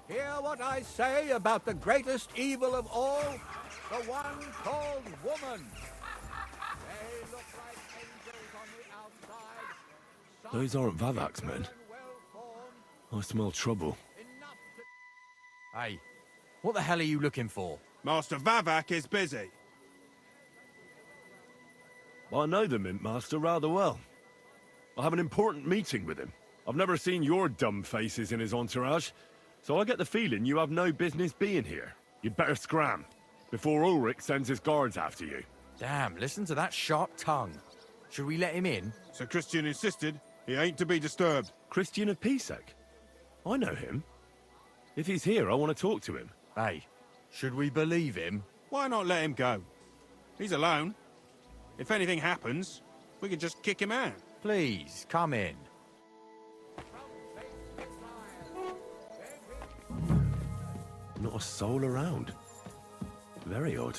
Hear what I say about the greatest evil of all, the one called woman. They look like angels on the outside. Those aren't Vavak's men. I smell trouble. Hey, what the hell are you looking for? Master Vavak is busy. I know the Mint Master rather well. I have an important meeting with him. I've never seen your dumb faces in his entourage, so I get the feeling you have no business being here. You'd better scram, before Ulrich sends his guards after you. Damn, listen to that sharp tongue. Should we let him in? Sir Christian insisted he ain't to be disturbed. Christian of Pisek? I know him. If he's here, I want to talk to him. Hey, should we believe him? Why not let him go? He's alone. If anything happens, we can just kick him out. Please, come in. Not a soul around. Very odd.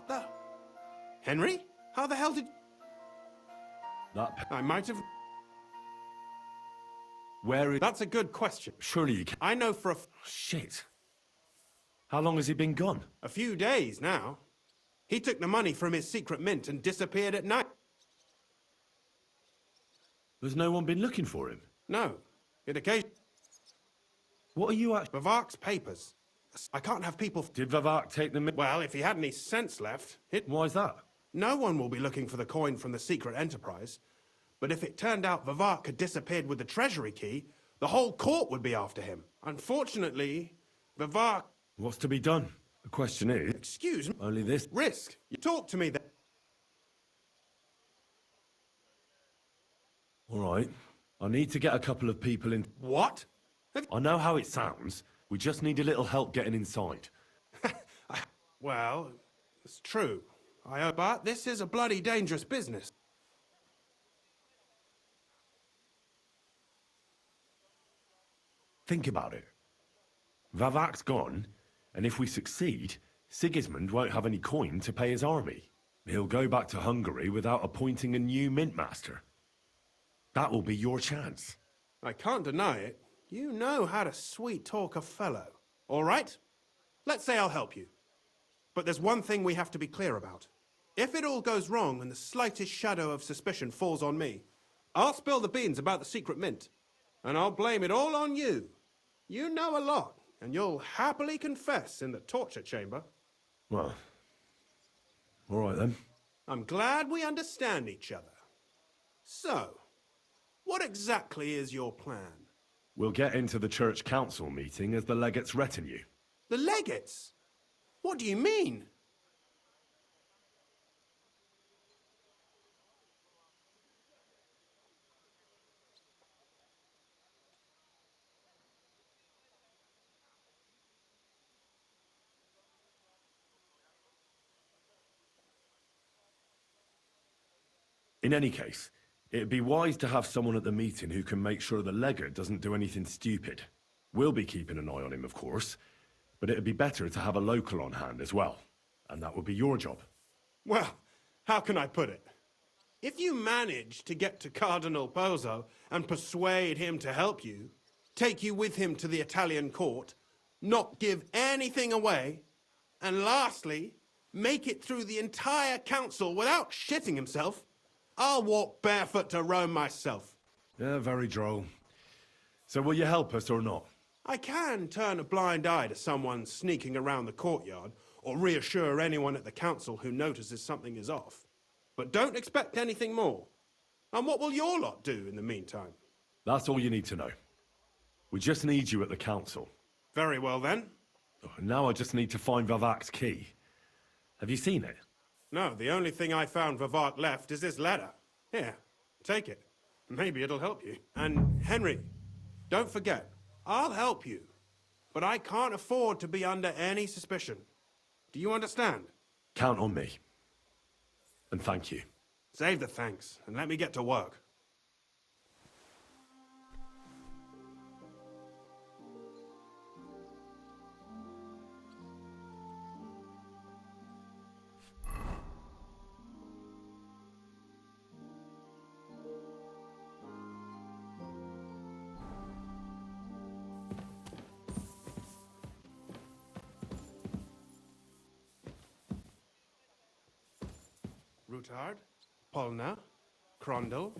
What the? Henry? How the hell did... That... I might have... Where is... That's a good question. Surely you can... I know for Shit. How long has he been gone? a few days now. He took the money from his secret mint and disappeared at night. There's no one been looking for him? No. It occasionally... What are you at... Vivac's papers. I can't have people... Did Vivak take them in? Well, if he had any sense left, Why is that? no one will be looking for the coin from the secret enterprise. But if it turned out Vivak had disappeared with the treasury key, the whole court would be after him. Unfortunately, Vivak... What's to be done? The question is... Excuse me. Only this... Risk. You talk to me then. All right. I need to get a couple of people in... What? I know how it sounds. We just need a little help getting inside. Well, it's true. But this is a bloody dangerous business. Think about it. Vavak's gone, and if we succeed, Sigismund won't have any coin to pay his army. He'll go back to Hungary without appointing a new mint master. That will be your chance. I can't deny it. You know how to sweet-talk a fellow. All right? Let's say I'll help you. But there's one thing we have to be clear about. If it all goes wrong and the slightest shadow of suspicion falls on me, I'll spill the beans about the secret mint. And I'll blame it all on you. You know a lot, and you'll happily confess in the torture chamber. Well, all right then. I'm glad we understand each other. So, what exactly is your plan? We'll get into the church council meeting as the legate's retinue. The legates? What do you mean? In any case, it'd be wise to have someone at the meeting who can make sure the legate doesn't do anything stupid. We'll be keeping an eye on him, of course, but it'd be better to have a local on hand as well. And that would be your job. Well, how can I put it? If you manage to get to Cardinal Pozzo and persuade him to help you, take you with him to the Italian court, not give anything away, and lastly, make it through the entire council without shitting himself, I'll walk barefoot to Rome myself. Yeah, very droll. So will you help us or not? I can turn a blind eye to someone sneaking around the courtyard, or reassure anyone at the council who notices something is off. But don't expect anything more. And what will your lot do in the meantime? That's all you need to know. We just need you at the council. Very well then. Now I just need to find Vavak's key. Have you seen it? No, the only thing I found Vivak left is this letter. Here, take it. Maybe it'll help you. And Henry, don't forget, I'll help you. But I can't afford to be under any suspicion. Do you understand? Count on me. And thank you. Save the thanks, and let me get to work. Routard, Polna, Crondel,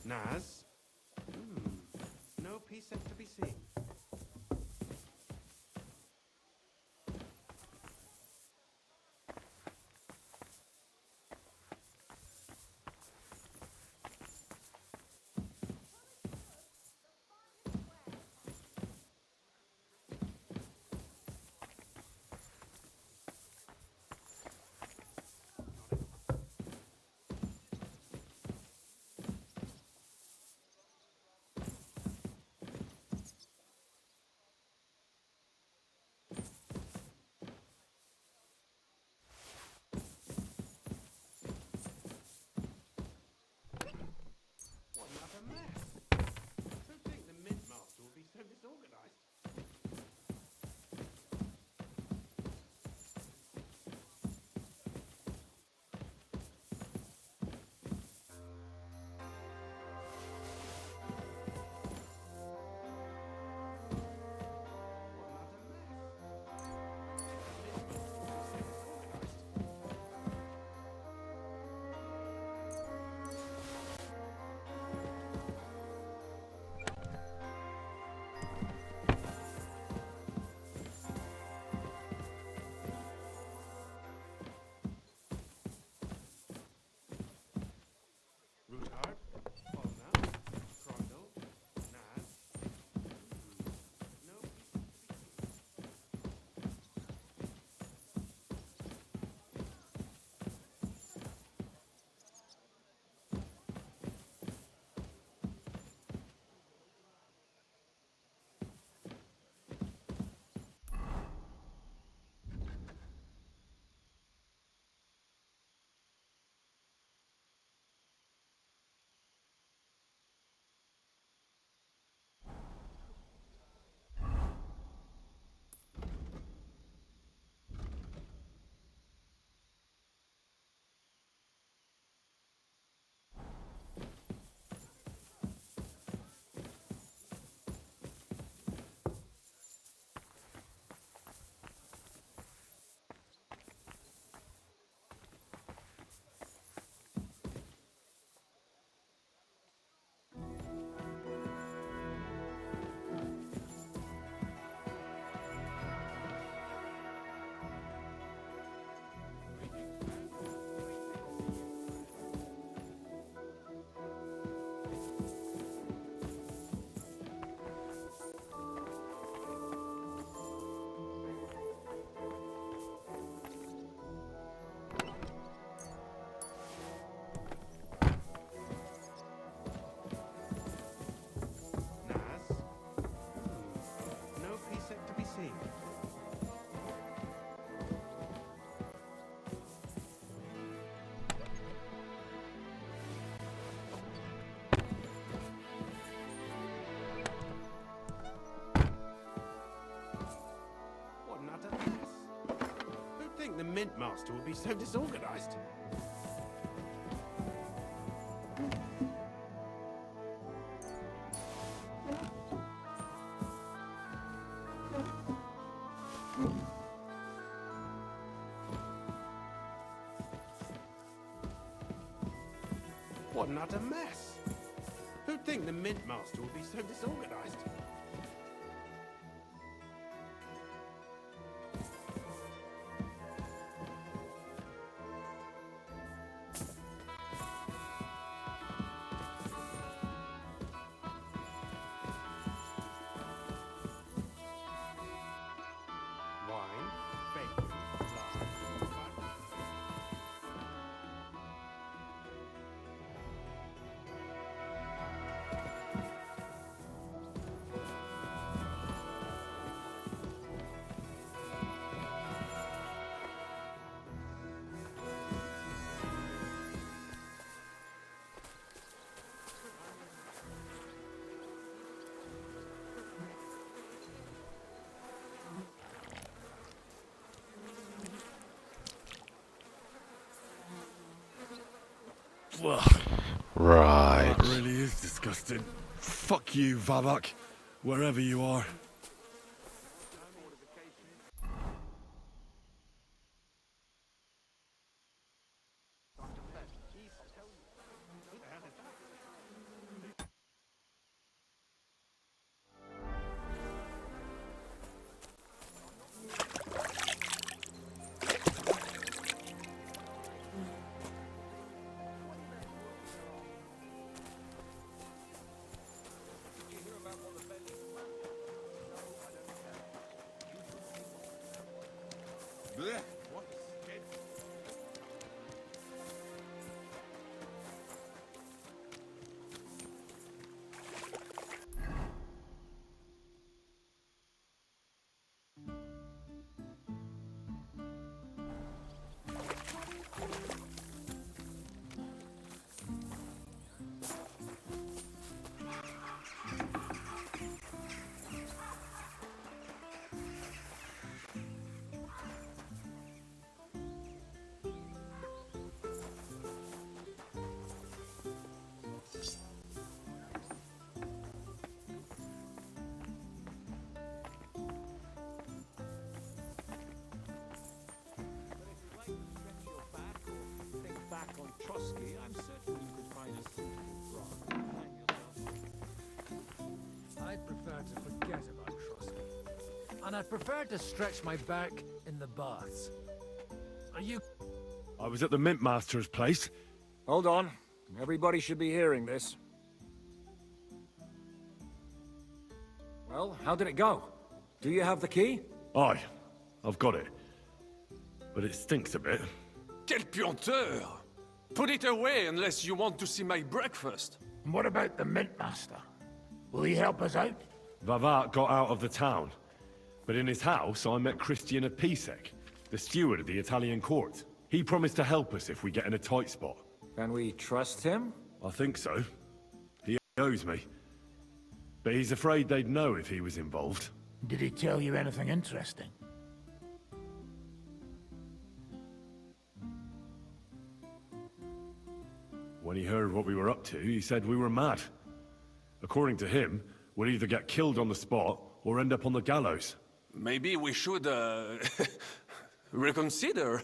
Naz. No peace is to be seen. Mint Master would be so disorganized. What an utter mess. Who'd think the Mint Master would be so disorganized? Wine, bacon, lard, butter. Ugh, Right. that really is disgusting. Fuck you, Vavak, wherever you are. I'm certain you could find a suitable frog. I'd prefer to forget about Trotsky. And I'd prefer to stretch my back in the baths. Are you... I was at the Mint Master's place. Hold on. Everybody should be hearing this. Well, how did it go? Do you have the key? Aye, I've got it. But it stinks a bit. Quelle puanteur! Put it away unless you want to see my breakfast. And what about the Mint Master? Will he help us out? Vavak got out of the town. But in his house, I met Christian Pisek, the steward of the Italian court. He promised to help us if we get in a tight spot. Can we trust him? I think so. He owes me. But he's afraid they'd know if he was involved. Did he tell you anything interesting? When he heard what we were up to, he said we were mad. According to him, we'd either get killed on the spot or end up on the gallows. Maybe we should, reconsider.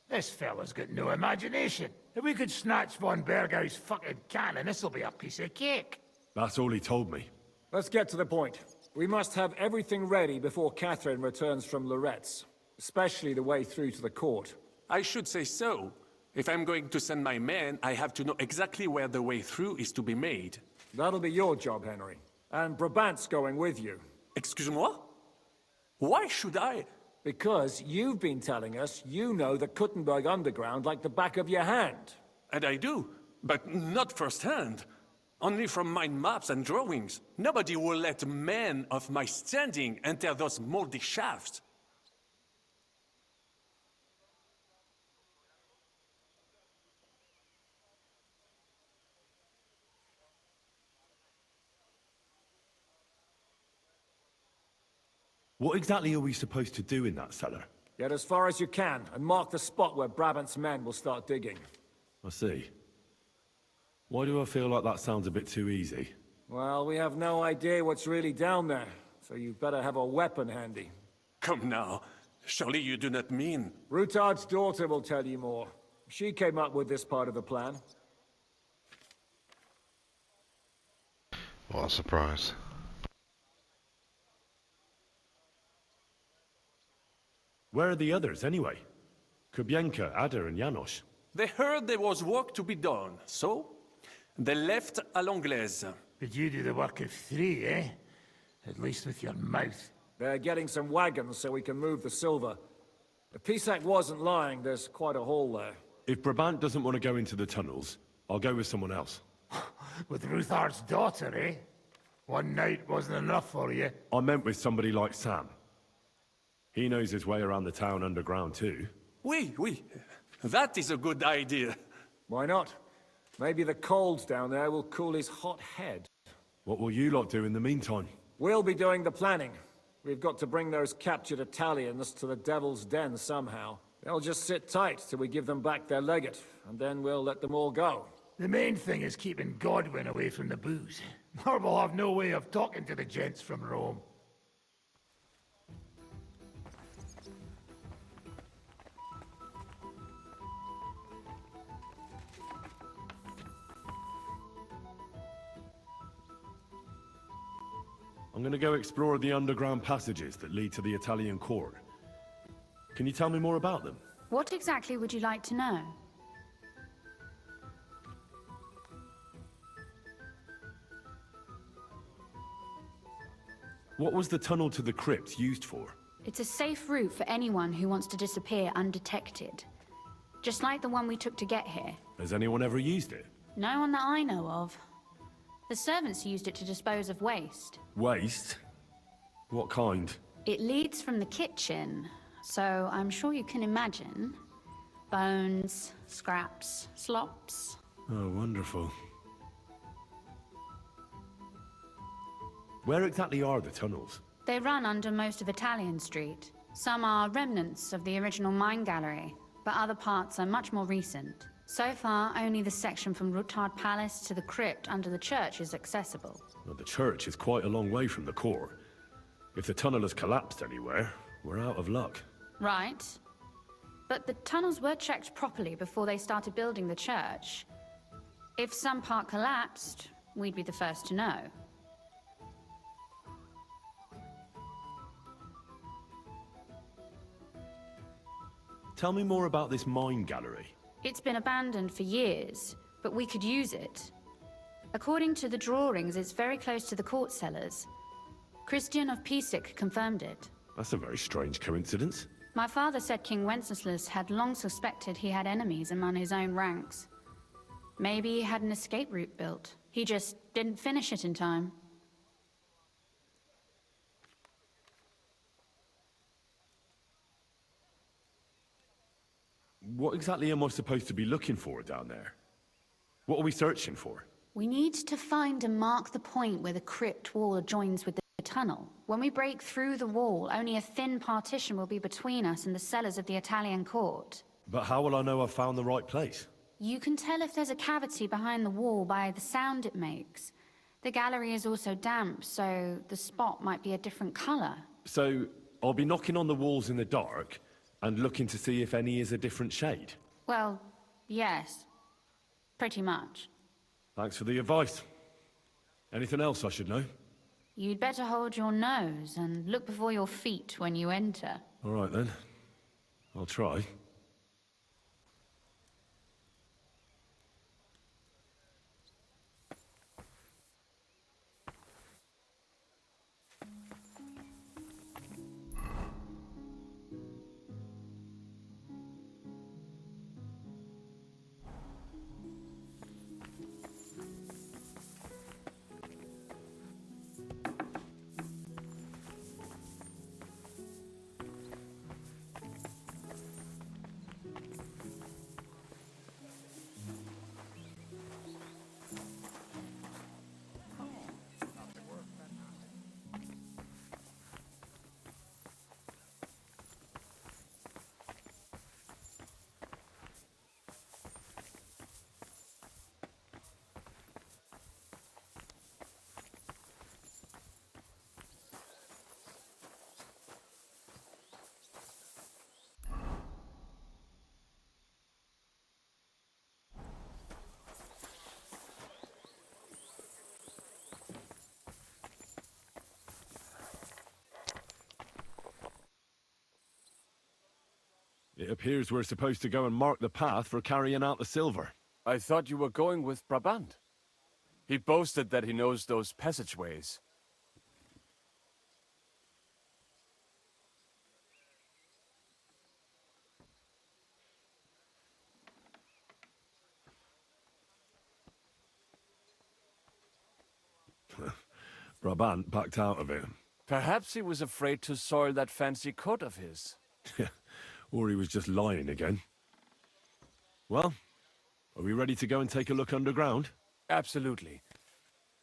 This fella's got no imagination. If we could snatch von Bergau's fucking cannon, this'll be a piece of cake. That's all he told me. Let's get to the point. We must have everything ready before Catherine returns from Loretz, especially the way through to the court. I should say so. If I'm going to send my men, I have to know exactly where the way through is to be made. That'll be your job, Henry. And Brabant's going with you. Excuse-moi? Why should I? Because you've been telling us you know the Kuttenberg underground like the back of your hand. And I do, but not firsthand. Only from mind maps and drawings. Nobody will let men of my standing enter those moldy shafts. What exactly are we supposed to do in that cellar? Get as far as you can, and mark the spot where Brabant's men will start digging. I see. Why do I feel like that sounds a bit too easy? Well, we have no idea what's really down there, so you'd better have a weapon handy. Come now. Surely you do not mean... Rutard's daughter will tell you more. She came up with this part of the plan. What a surprise. Where are the others, anyway? Kubienka, Ada, and Janos. They heard there was work to be done, so... they left à l'anglaise. But you do the work of 3, eh? At least with your mouth. They're getting some wagons so we can move the silver. If Pisac wasn't lying, there's quite a hole there. If Brabant doesn't want to go into the tunnels, I'll go with someone else. With Ruthar's daughter, eh? One night wasn't enough for you. I meant with somebody like Sam. He knows his way around the town underground too. Oui. That is a good idea. Why not? Maybe the cold down there will cool his hot head. What will you lot do in the meantime? We'll be doing the planning. We've got to bring those captured Italians to the Devil's Den somehow. They'll just sit tight till we give them back their legate, and then we'll let them all go. The main thing is keeping Godwin away from the booze. Or we'll have no way of talking to the gents from Rome. I'm gonna go explore the underground passages that lead to the Italian court. Can you tell me more about them? What exactly would you like to know? What was the tunnel to the crypt used for? It's a safe route for anyone who wants to disappear undetected. Just like the one we took to get here. Has anyone ever used it? No one that I know of. The servants used it to dispose of waste. Waste? What kind? It leads from the kitchen, so I'm sure you can imagine. Bones, scraps, slops. Oh, wonderful. Where exactly are the tunnels? They run under most of Italian Street. Some are remnants of the original mine gallery, but other parts are much more recent. So far, only the section from Rutard Palace to the crypt under the church is accessible. Well, the church is quite a long way from the core. If the tunnel has collapsed anywhere, we're out of luck. Right. But the tunnels were checked properly before they started building the church. If some part collapsed, we'd be the first to know. Tell me more about this mine gallery. It's been abandoned for years, but we could use it. According to the drawings, it's very close to the court cellars. Christian of Pisac confirmed it. That's a very strange coincidence. My father said King Wenceslas had long suspected he had enemies among his own ranks. Maybe he had an escape route built. He just didn't finish it in time. What exactly am I supposed to be looking for down there? What are we searching for? We need to find and mark the point where the crypt wall joins with the tunnel. When we break through the wall, only a thin partition will be between us and the cellars of the Italian court. But how will I know I've found the right place? You can tell if there's a cavity behind the wall by the sound it makes. The gallery is also damp, so the spot might be a different color. So, I'll be knocking on the walls in the dark and looking to see if any is a different shade? Well, yes. Pretty much. Thanks for the advice. Anything else I should know? You'd better hold your nose and look before your feet when you enter. All right then. I'll try. It appears we're supposed to go and mark the path for carrying out the silver. I thought you were going with Brabant. He boasted that he knows those passageways. Brabant backed out of it. Perhaps he was afraid to soil that fancy coat of his. Or he was just lying again. Well, are we ready to go and take a look underground? Absolutely.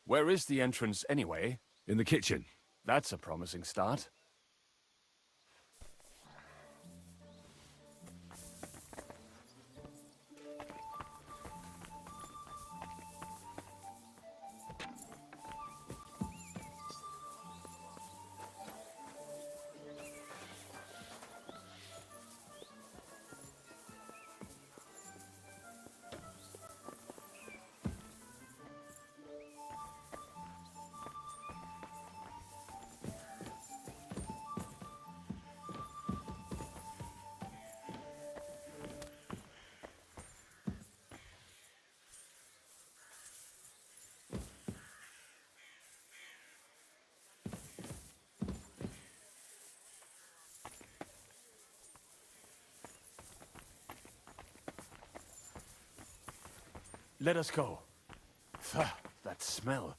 Where is the entrance anyway? In the kitchen. That's a promising start. Let us go. Pah, that smell.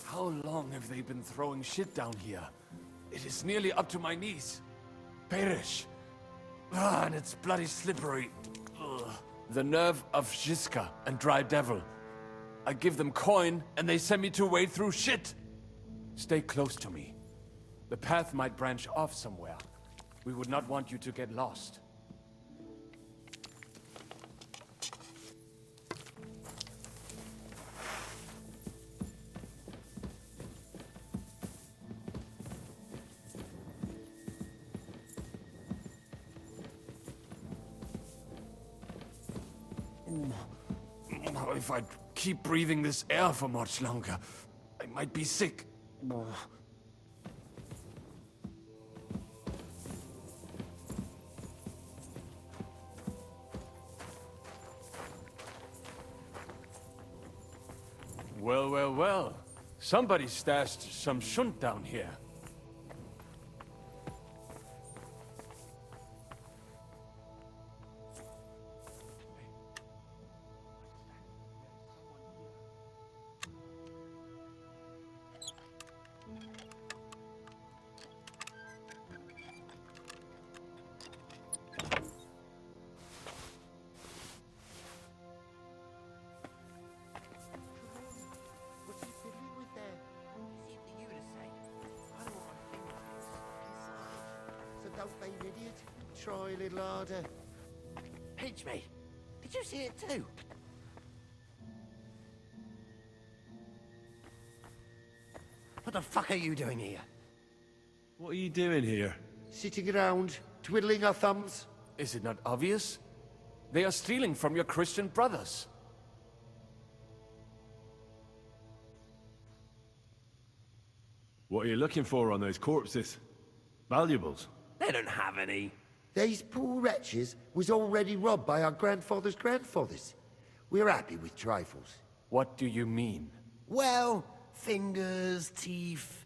How long have they been throwing shit down here? It is nearly up to my knees. Perish. Ah, and it's bloody slippery. Ugh. The nerve of Jiska and Dry Devil. I give them coin, and they send me to wade through shit. Stay close to me. The path might branch off somewhere. We would not want you to get lost. If I keep breathing this air for much longer, I might be sick. Well, well, well. Somebody stashed some shunt down here. What's he fiddling with there? Easy for you to say. I don't want my fingerprints inside. So don't be an idiot. Try a little harder. Pinch me. Did you see it too? What the fuck are you doing here? What are you doing here? Sitting around, twiddling our thumbs. Is it not obvious? They are stealing from your Christian brothers. What are you looking for on those corpses? Valuables? They don't have any. These poor wretches was already robbed by our grandfather's grandfathers. We're happy with trifles. What do you mean? Well, fingers, teeth.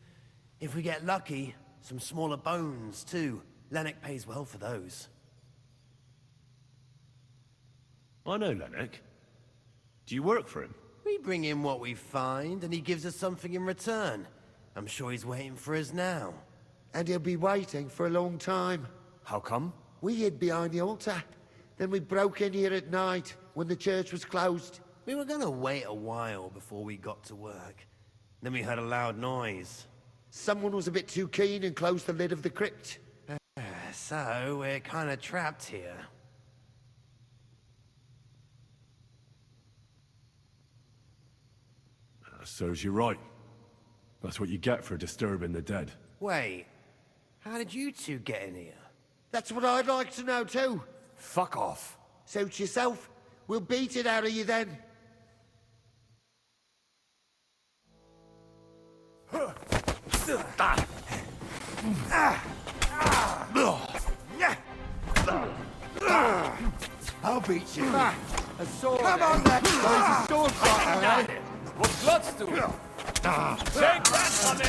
If we get lucky, some smaller bones too. Lennox pays well for those. I know Lennox. Do you work for him? We bring him what we find, and he gives us something in return. I'm sure he's waiting for us now. And he'll be waiting for a long time. How come? We hid behind the altar. Then we broke in here at night, when the church was closed. We were gonna wait a while before we got to work. Then we heard a loud noise. Someone was a bit too keen and closed the lid of the crypt. So, we're kinda trapped here. Serves you right. That's what you get for disturbing the dead. Wait, how did you two get in here? That's what I'd like to know too. Fuck off. Suit yourself. We'll beat it out of you then. I'll beat you. A sword. Come on, then. There's a sword fighter, eh? What blood's doing? Take that from me!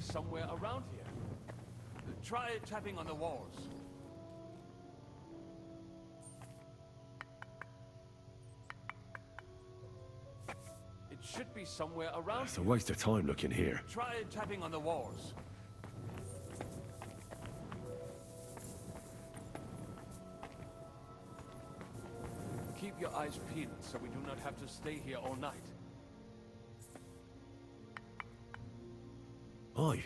Somewhere around here. Try tapping on the walls. It should be somewhere around It's a waste of time looking here. Try tapping on the walls. Keep your eyes peeled so we do not have to stay here all night. Aye,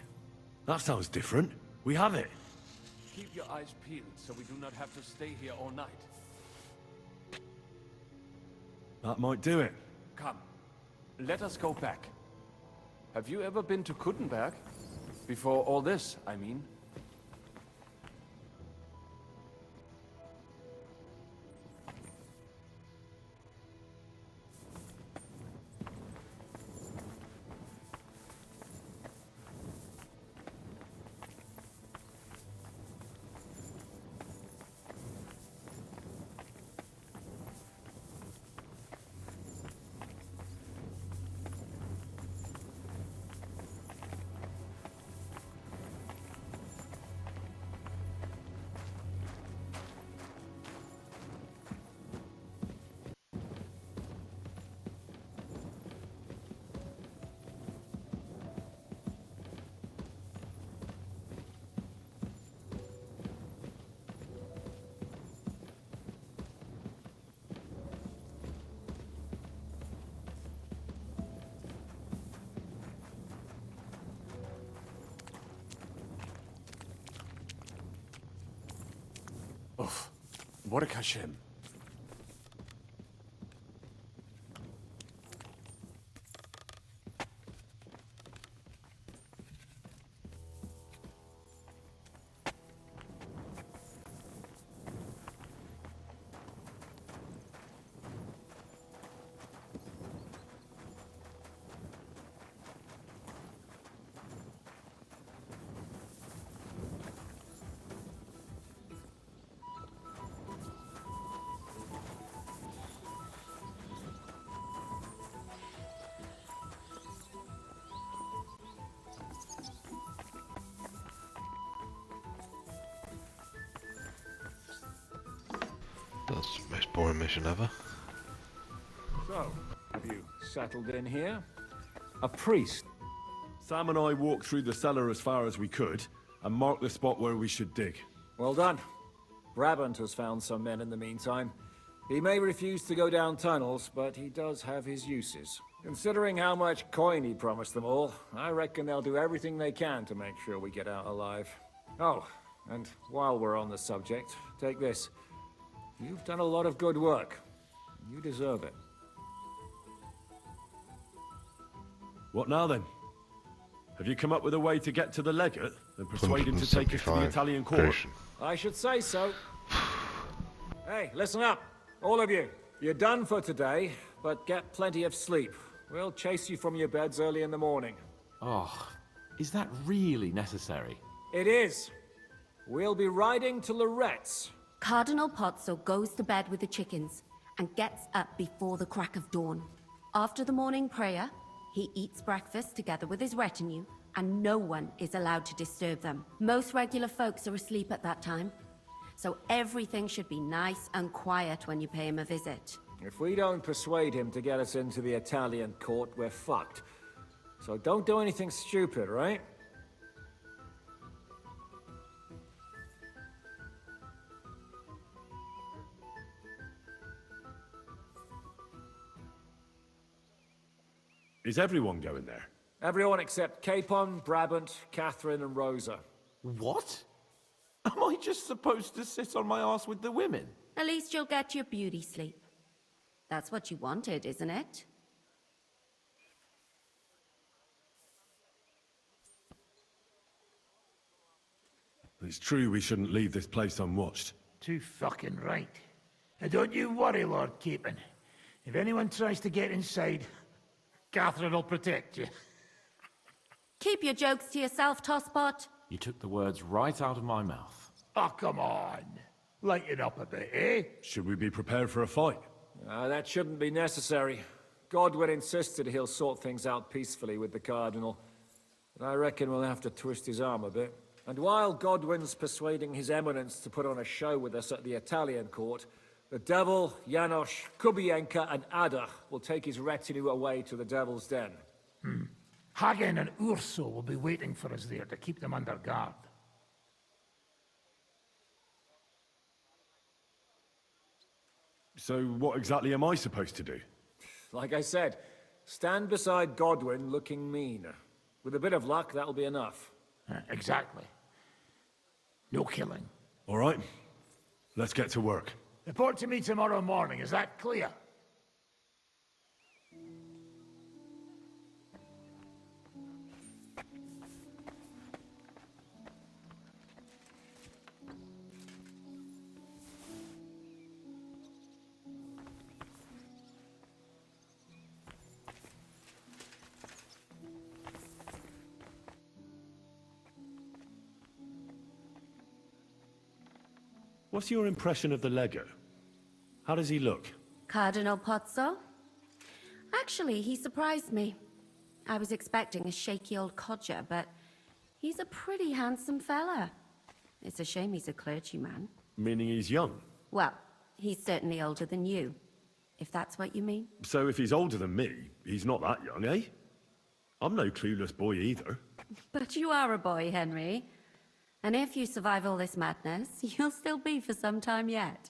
that sounds different. We have it. Keep your eyes peeled so we do not have to stay here all night. That might do it. Come, let us go back. Have you ever been to Kuttenberg? Before all this, I mean. Uff, what a Hashem. That's the most boring mission ever. So, have you settled in here? A priest. Sam and I walked through the cellar as far as we could and marked the spot where we should dig. Well done. Brabant has found some men in the meantime. He may refuse to go down tunnels, but he does have his uses. Considering how much coin he promised them all, I reckon they'll do everything they can to make sure we get out alive. Oh, and while we're on the subject, take this. You've done a lot of good work. You deserve it. What now then? Have you come up with a way to get to the legate and persuade him to take us to the Italian court? Version. I should say so. Hey, listen up, all of you. You're done for today, but get plenty of sleep. We'll chase you from your beds early in the morning. Oh, is that really necessary? It is. We'll be riding to Lorette's. Cardinal Pozzo goes to bed with the chickens and gets up before the crack of dawn. After the morning prayer, he eats breakfast together with his retinue, and no one is allowed to disturb them. Most regular folks are asleep at that time, so everything should be nice and quiet when you pay him a visit. If we don't persuade him to get us into the Italian court, we're fucked. So don't do anything stupid, right? Is everyone going there? Everyone except Capon, Brabant, Catherine, and Rosa. What? Am I just supposed to sit on my ass with the women? At least you'll get your beauty sleep. That's what you wanted, isn't it? It's true we shouldn't leave this place unwatched. Too fucking right. And don't you worry, Lord Capon. If anyone tries to get inside, Catherine will protect you. Keep your jokes to yourself, Tosspot. You took the words right out of my mouth. Oh, come on. Lighten up a bit, eh? Should we be prepared for a fight? That shouldn't be necessary. Godwin insisted he'll sort things out peacefully with the Cardinal. But I reckon we'll have to twist his arm a bit. And while Godwin's persuading His Eminence to put on a show with us at the Italian court, the Devil, Janosch, Kubienka, and Ada will take his retinue away to the Devil's Den. Hagen and Urso will be waiting for us there to keep them under guard. So what exactly am I supposed to do? Like I said, stand beside Godwin looking mean. With a bit of luck, that'll be enough. Exactly. No killing. All right, let's get to work. Report to me tomorrow morning, is that clear? What's your impression of the Lego? How does he look? Cardinal Pozzo? Actually, he surprised me. I was expecting a shaky old codger, but he's a pretty handsome fella. It's a shame he's a clergyman. Meaning he's young? Well, he's certainly older than you, if that's what you mean. So if he's older than me, he's not that young, eh? I'm no clueless boy either. But you are a boy, Henry. And if you survive all this madness, you'll still be for some time yet.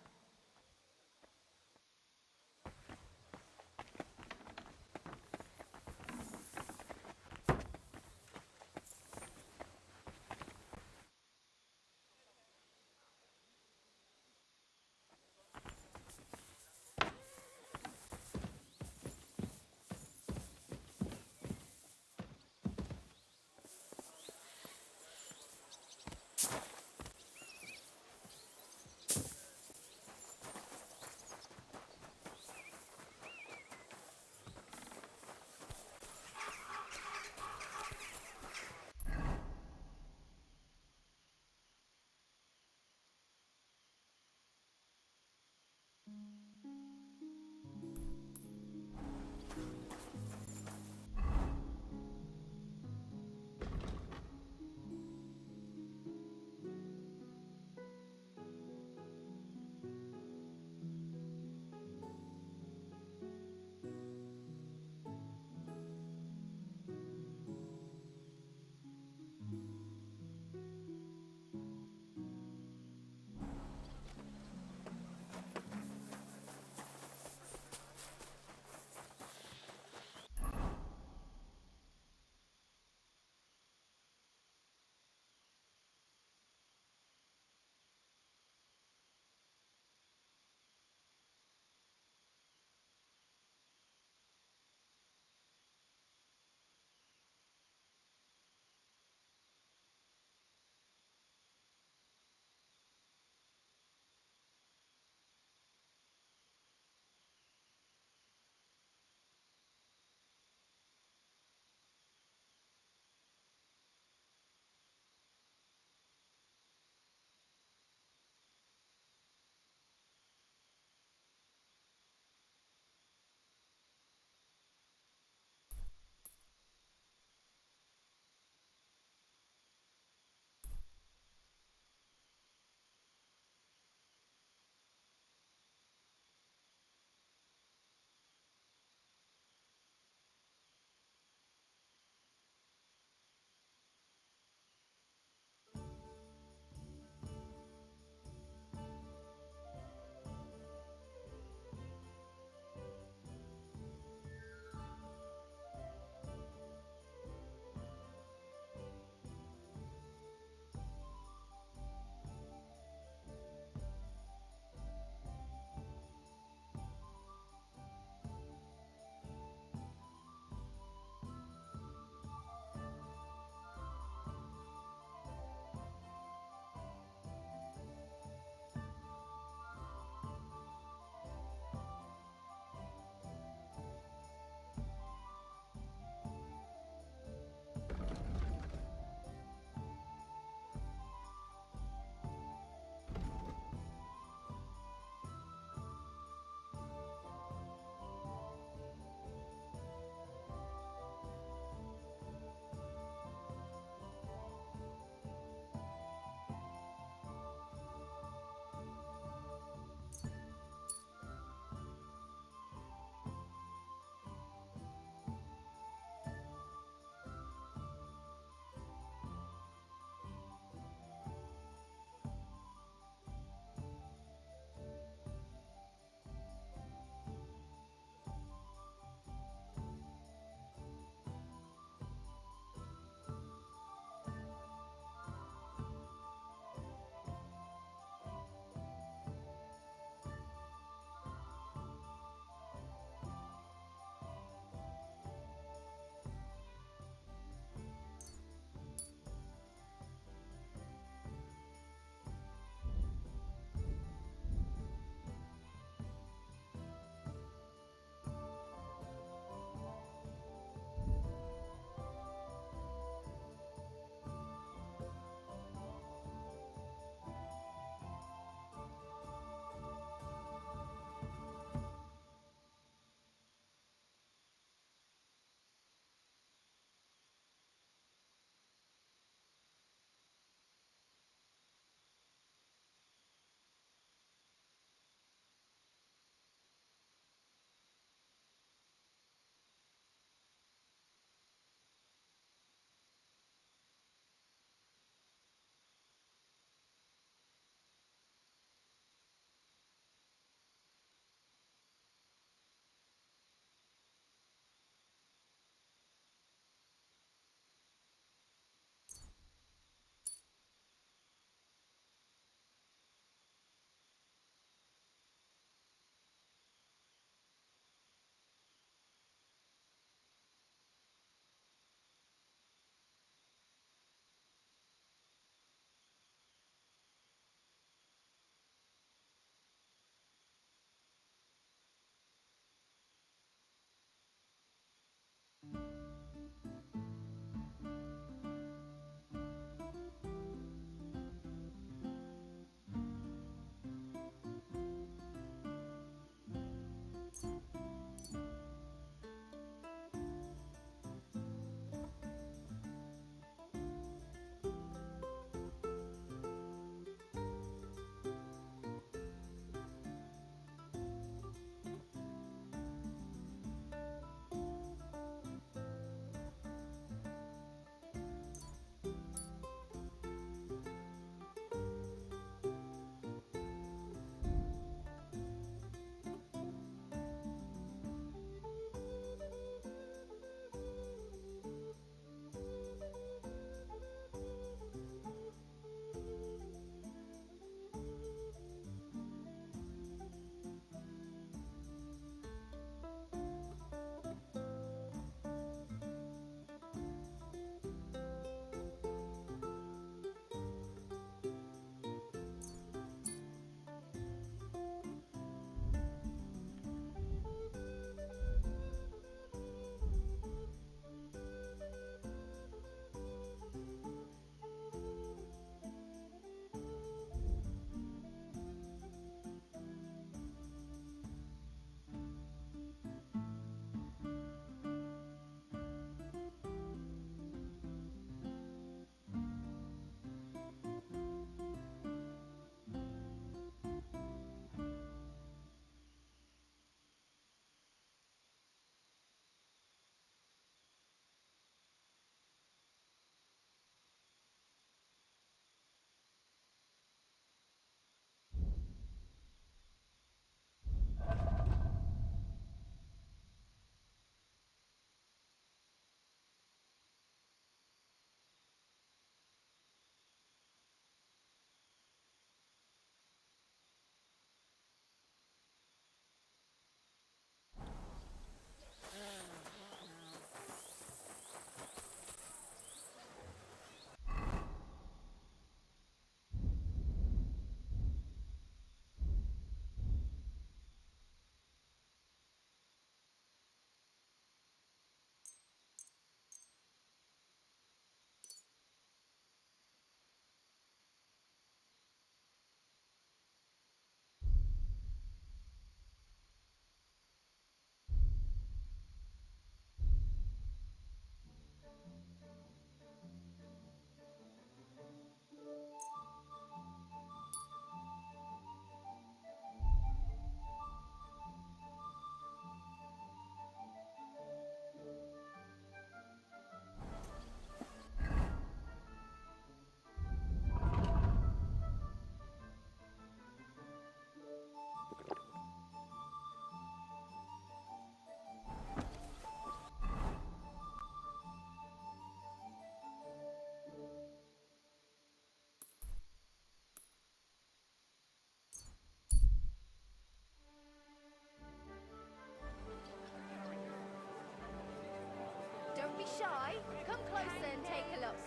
shy? Come closer and take a look.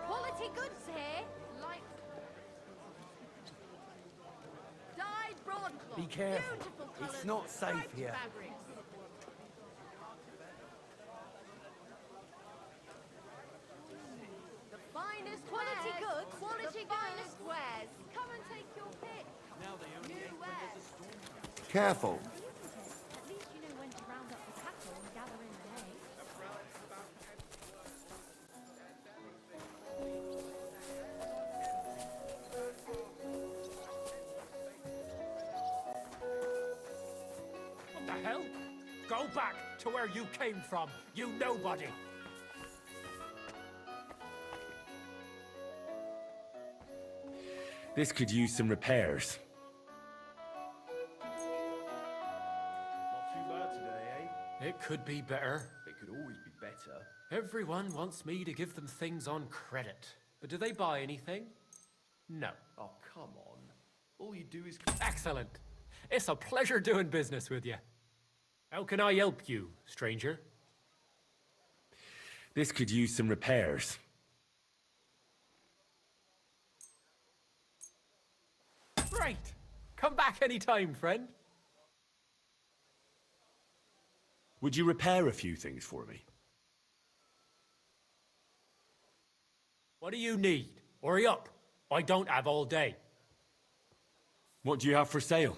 Quality goods here. Like dyed broadcloth. Be careful. Beautiful It's colours, not safe striped here. fabrics. The finest quality goods. Quality finest wares. Come and take your pick. Now they only new wares. Careful. At least you know when to round up the cattle and gather in the hay. What the hell? Go back to where you came from, you nobody! This could use some repairs. Not too bad today, eh? It could be better. It could always be better. Everyone wants me to give them things on credit. But do they buy anything? No. Oh, come on. All you do is... Excellent. It's a pleasure doing business with you. How can I help you, stranger? This could use some repairs. Right. Come back anytime, friend. Would you repair a few things for me? What do you need? Hurry up. I don't have all day. What do you have for sale?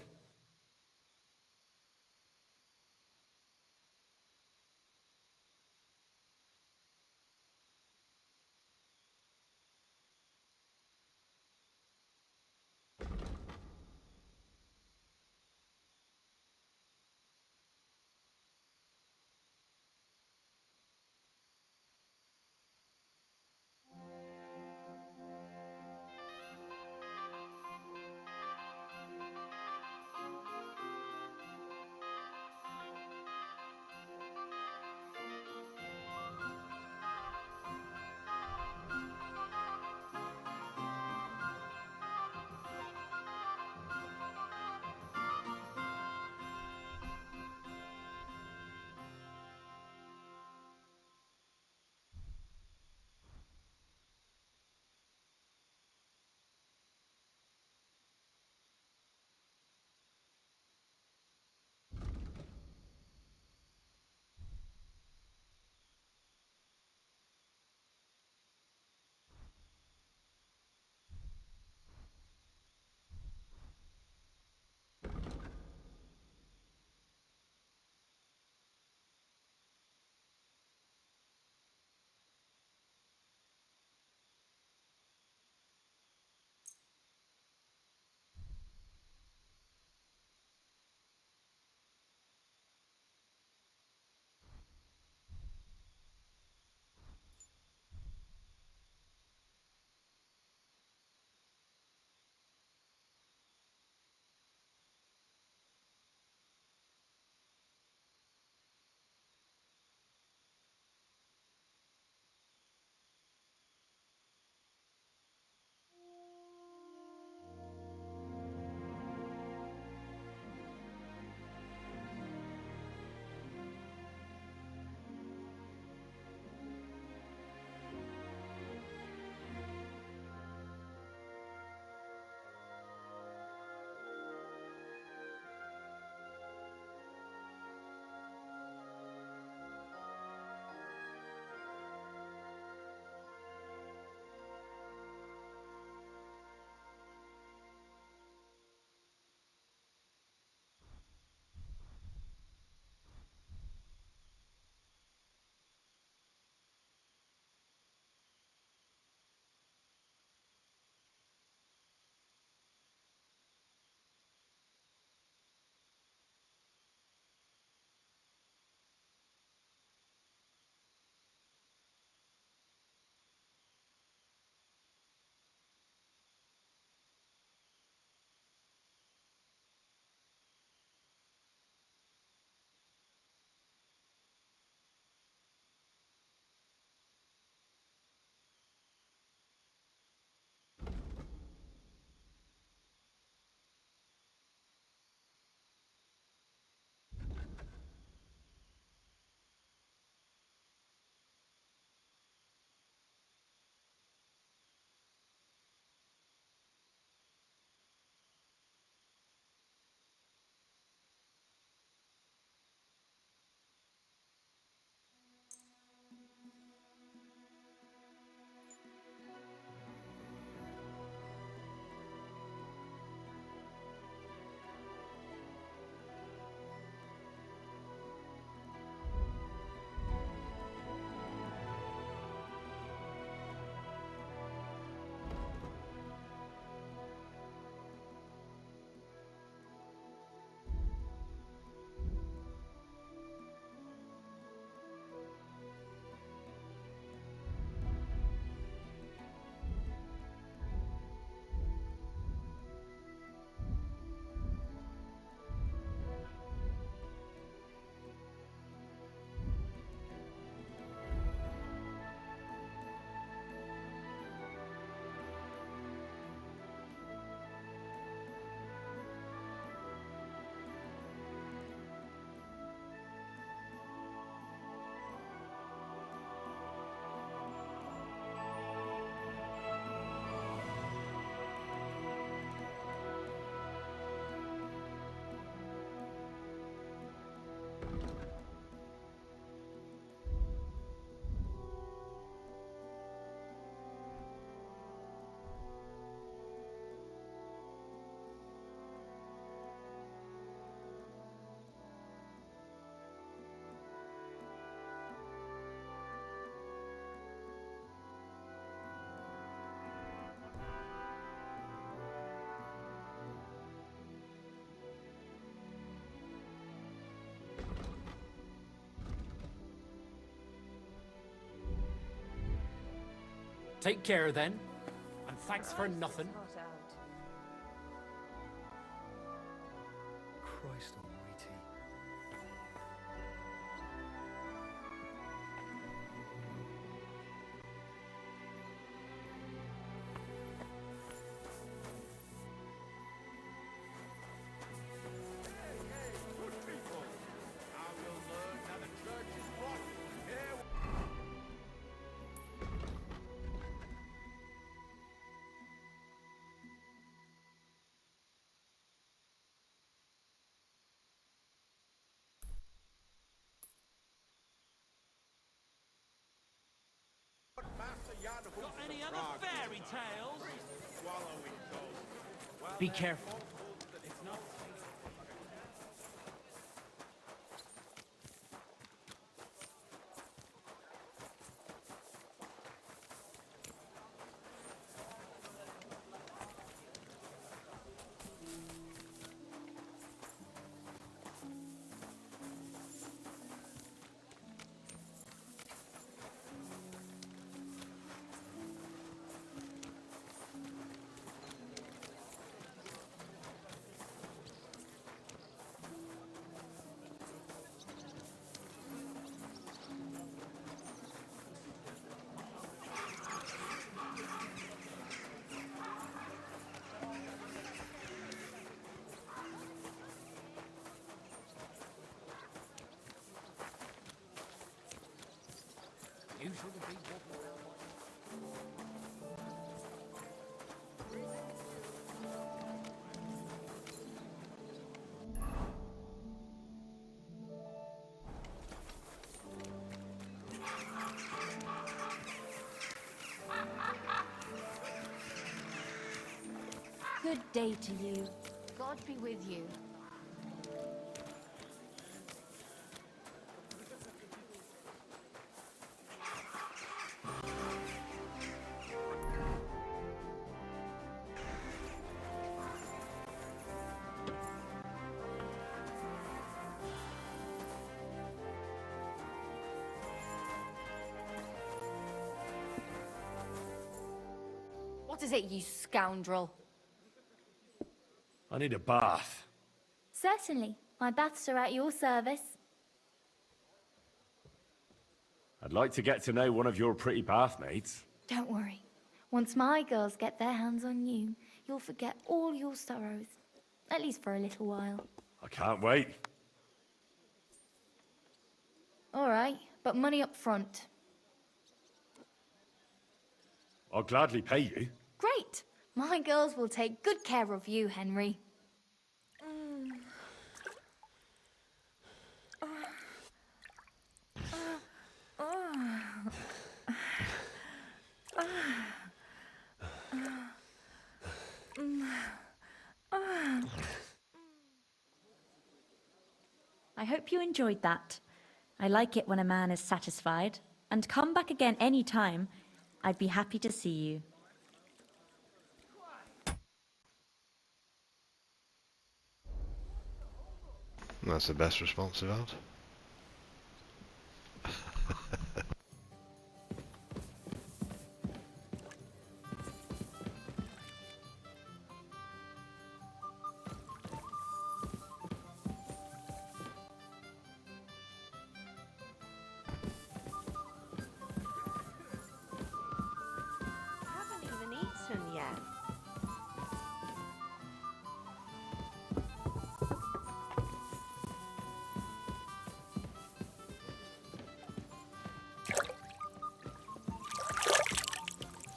Take care then, and thanks for nothing. Christ almighty. Got any other fairy tales? Be careful. You shouldn't be walking around Good day to you. God be with you. What is it, you scoundrel? I need a bath. Certainly. My baths are at your service. I'd like to get to know one of your pretty bathmates. Don't worry. Once my girls get their hands on you, you'll forget all your sorrows. At least for a little while. I can't wait. All right, but money up front. I'll gladly pay you. Great! My girls will take good care of you, Henry. I hope you enjoyed that. I like it when a man is satisfied. And come back again any time. I'd be happy to see you. That's the best response I've had. Haven't even eaten yet.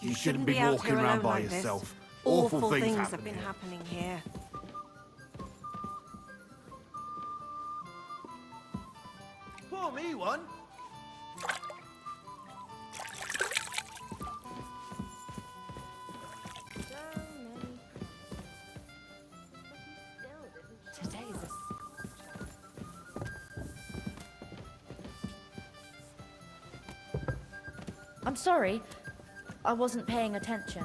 You shouldn't be walking around by yourself. Awful things have been happening here. Pour me one. I'm sorry. I wasn't paying attention.